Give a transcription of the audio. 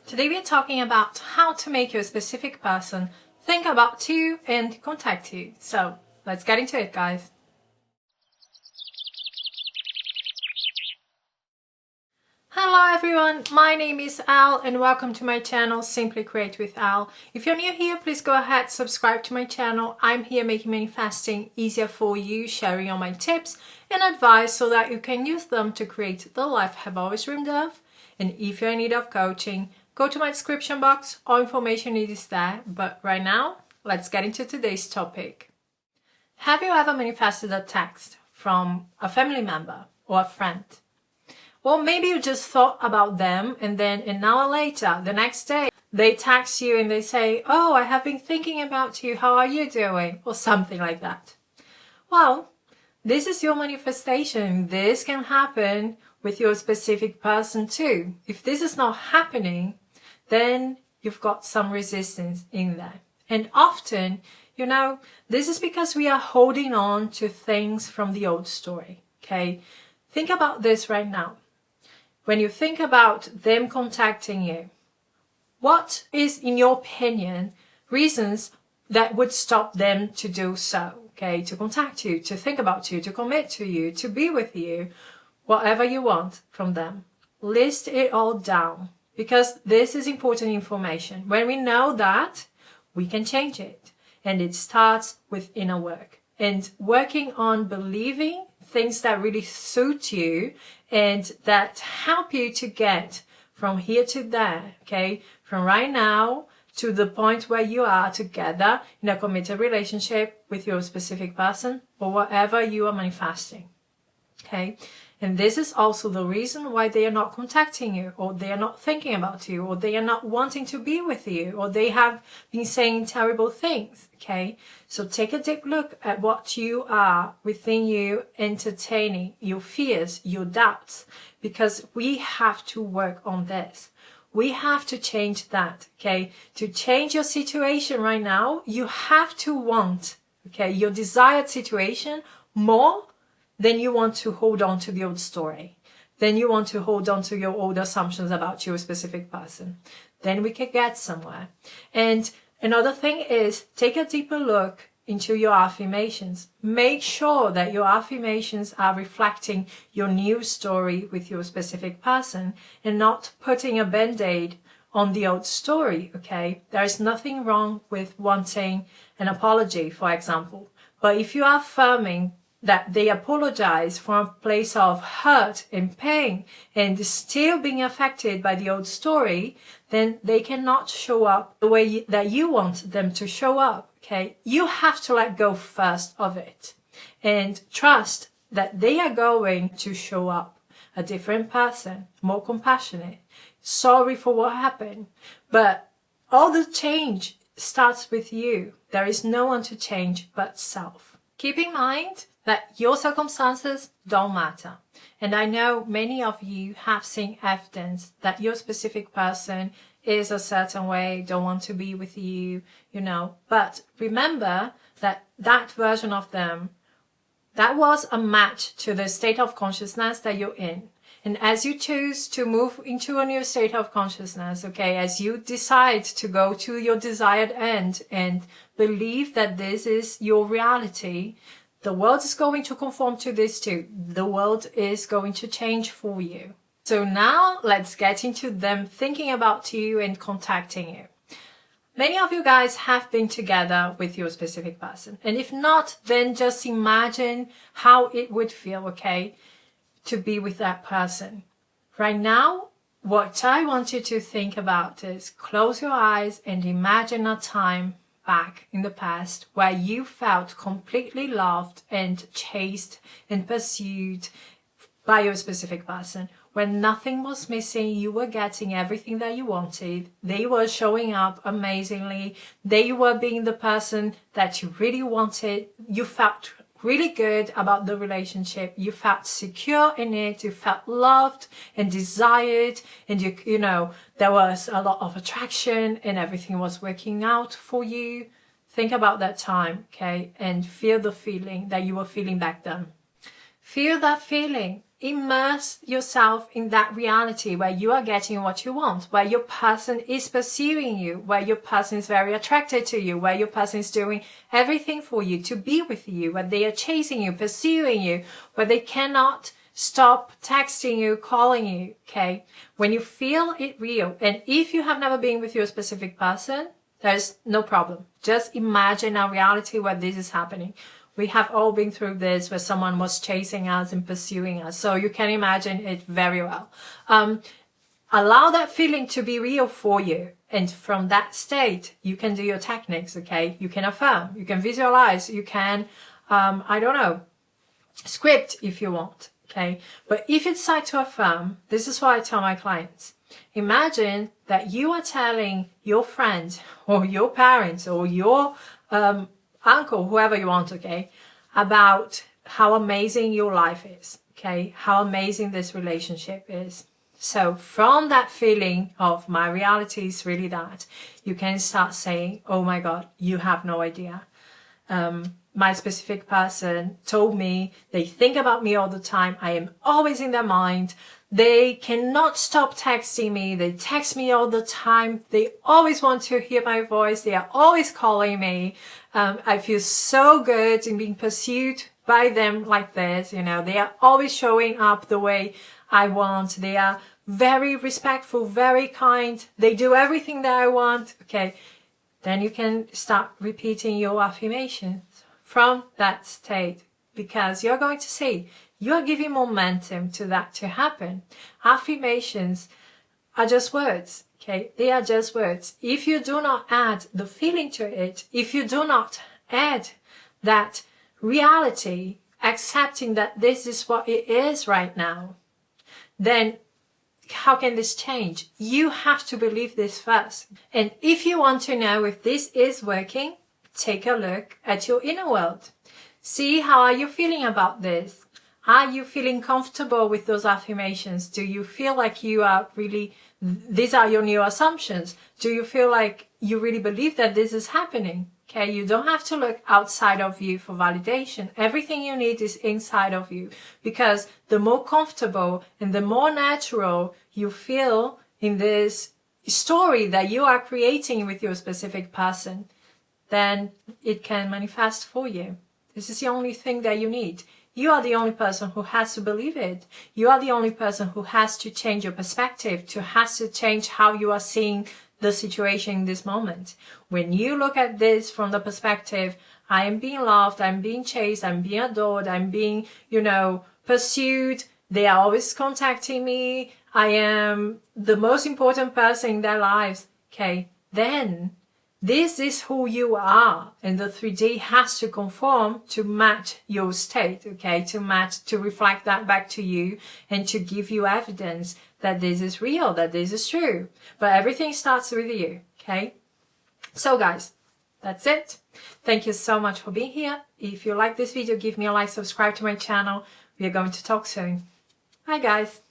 Today we are talking about how to make your specific person think about you and contact you. So let's get into it, guys. Hello everyone, my name is Al and welcome to my channel Simply Create with Al. If you're new here, please go ahead, subscribe to my channel. I'm here making manifesting easier for you, sharing all my tips and advice so that you can use them to create the life you have always dreamed of. And if you're in need of coaching, go to my description box, all information is there. But right now, let's get into today's topic. Have you ever manifested a text from a family member or a friend? Or maybe you just thought about them and then an hour later, the next day, they text you and they say, "Oh, I have been thinking about you, how are you doing?" Or something like that. Well, this is your manifestation. This can happen with your specific person too. If this is not happening, then you've got some resistance in there. And often, this is because we are holding on to things from the old story, okay? Think about this right now. When you think about them contacting you, what is, in your opinion, reasons that would stop them to do so, okay? To contact you, to think about you, to commit to you, to be with you, whatever you want from them. List it all down because this is important information. When we know that, we can change it. And it starts with inner work and working on believing things that really suit you and that help you to get from here to there, okay? From right now to the point where you are together in a committed relationship with your specific person or whatever you are manifesting, okay? And this is also the reason why they are not contacting you, or they are not thinking about you, or they are not wanting to be with you, or they have been saying terrible things, okay? So take a deep look at what you are within you entertaining, your fears, your doubts, because we have to work on this. We have to change that, okay? To change your situation right now, you have to want, okay, your desired situation more then you want to hold on to the old story. Then you want to hold on to your old assumptions about your specific person. Then we can get somewhere. And another thing is take a deeper look into your affirmations. Make sure that your affirmations are reflecting your new story with your specific person and not putting a band-aid on the old story, okay? There is nothing wrong with wanting an apology, for example. But if you are affirming that they apologize from a place of hurt and pain and still being affected by the old story, then they cannot show up the way that you want them to show up, okay? You have to let go first of it and trust that they are going to show up a different person, more compassionate, sorry for what happened. But all the change starts with you. There is no one to change but self. Keep in mind that your circumstances don't matter. And I know many of you have seen evidence that your specific person is a certain way, don't want to be with you, But remember that that version of them, that was a match to the state of consciousness that you're in. And as you choose to move into a new state of consciousness, okay, as you decide to go to your desired end and believe that this is your reality, the world is going to conform to this too. The world is going to change for you. So now let's get into them thinking about you and contacting you. Many of you guys have been together with your specific person. And if not, then just imagine how it would feel, okay, to be with that person. Right now, what I want you to think about is close your eyes and imagine a time back in the past where you felt completely loved and chased and pursued by your specific person. When nothing was missing, you were getting everything that you wanted. They were showing up amazingly. They were being the person that you really wanted. You felt really good about the relationship. You felt secure in it. You felt loved and desired, and there was a lot of attraction and everything was working out for you. Think about that time, okay? And feel the feeling that you were feeling back then. Feel that feeling immerse yourself in that reality where you are getting what you want, where your person is pursuing you, where your person is very attracted to you, where your person is doing everything for you to be with you, where they are chasing you, pursuing you, where they cannot stop texting you, calling you, okay? When you feel it real, and if you have never been with your specific person, there's no problem. Just imagine a reality where this is happening. We have all been through this where someone was chasing us and pursuing us. So you can imagine it very well. Allow that feeling to be real for you. And from that state, you can do your techniques, okay? You can affirm, you can visualize, you can, I don't know, script if you want, okay? But if you decide to affirm, this is what I tell my clients. Imagine that you are telling your friend or your parents or your uncle, whoever you want, okay, about how amazing your life is, okay, how amazing this relationship is. So from that feeling of my reality is really that, you can start saying, oh my God, you have no idea. My specific person told me they think about me all the time. I am always in their mind. They cannot stop texting me. They text me all the time. They always want to hear my voice. They are always calling me. I feel so good in being pursued by them like this. You know, they are always showing up the way I want. They are very respectful, very kind. They do everything that I want. Okay. Then you can start repeating your affirmations from that state, because you're going to see you're giving momentum to that to happen. Affirmations are just words, okay? They are just words. If you do not add the feeling to it, if you do not add that reality, accepting that this is what it is right now, then how can this change? You have to believe this first. And if you want to know if this is working, take a look at your inner world. See, how are you feeling about this? Are you feeling comfortable with those affirmations? Do you feel like you are really, these are your new assumptions? Do you feel like you really believe that this is happening? Okay, you don't have to look outside of you for validation. Everything you need is inside of you, because the more comfortable and the more natural you feel in this story that you are creating with your specific person, then it can manifest for you. This is the only thing that you need. You are the only person who has to believe it. You are the only person who has to change your perspective, has to change how you are seeing the situation in this moment. When you look at this from the perspective, I am being loved, I'm being chased, I'm being adored, I'm being, pursued, they are always contacting me, I am the most important person in their lives, okay, then this is who you are, and the 3D has to conform to match your state, okay, to reflect that back to you and to give you evidence that this is real, that this is true. But everything starts with you, okay? So guys, that's it. Thank you so much for being here. If you like this video, give me a like, subscribe to my channel. We are going to talk soon. Bye guys.